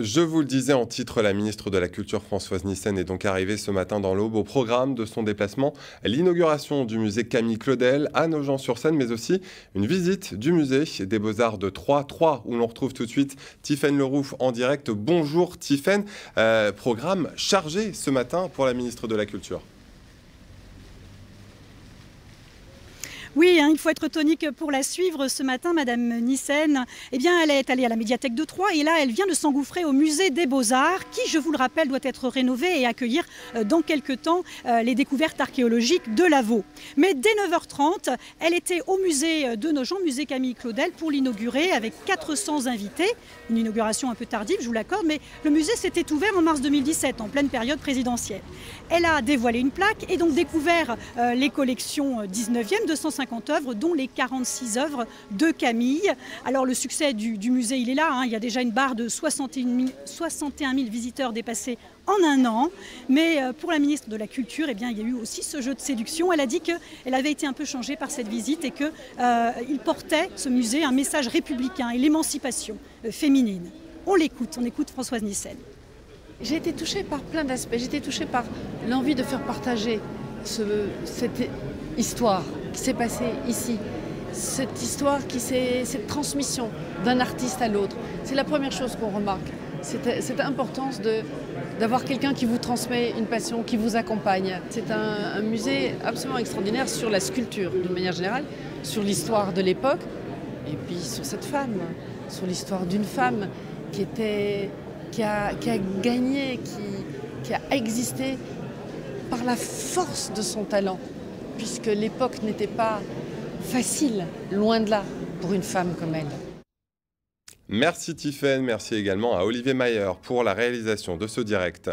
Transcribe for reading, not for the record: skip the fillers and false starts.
Je vous le disais en titre, la ministre de la Culture Françoise Nyssen est donc arrivée ce matin dans l'Aube. Au programme de son déplacement, l'inauguration du musée Camille Claudel à Nogent-sur-Seine, mais aussi une visite du musée des Beaux-Arts de Troyes, où l'on retrouve tout de suite Tiffaine Leroux en direct. Bonjour Tiffaine, programme chargé ce matin pour la ministre de la Culture. Oui, il faut être tonique pour la suivre. Ce matin, Madame Nyssen, elle est allée à la médiathèque de Troyes et là, elle vient de s'engouffrer au musée des Beaux-Arts qui, je vous le rappelle, doit être rénové et accueillir dans quelques temps les découvertes archéologiques de Lavaux. Mais dès 9h30, elle était au musée de Nogent, musée Camille Claudel, pour l'inaugurer avec 400 invités. Une inauguration un peu tardive, je vous l'accorde, mais le musée s'était ouvert en mars 2017, en pleine période présidentielle. Elle a dévoilé une plaque et donc découvert les collections 19e, 250 œuvres, dont les 46 œuvres de Camille. Alors le succès du musée, il est là. Il y a déjà une barre de 61 000 visiteurs dépassés en un an. Mais pour la ministre de la Culture, il y a eu aussi ce jeu de séduction. Elle a dit qu'elle avait été un peu changée par cette visite et qu'il portait, ce musée, un message républicain et l'émancipation féminine. On écoute Françoise Nyssen. J'ai été touchée par plein d'aspects. J'ai été touchée par l'envie de faire partager cette histoire qui s'est passée ici. Cette histoire, cette transmission d'un artiste à l'autre. C'est la première chose qu'on remarque. Cette importance d'avoir quelqu'un qui vous transmet une passion, qui vous accompagne. C'est un musée absolument extraordinaire sur la sculpture, d'une manière générale, sur l'histoire de l'époque, et puis sur cette femme, sur l'histoire d'une femme qui a gagné, qui a existé par la force de son talent, puisque l'époque n'était pas facile, loin de là, pour une femme comme elle. Merci Tiffaine, merci également à Olivier Mayer pour la réalisation de ce direct.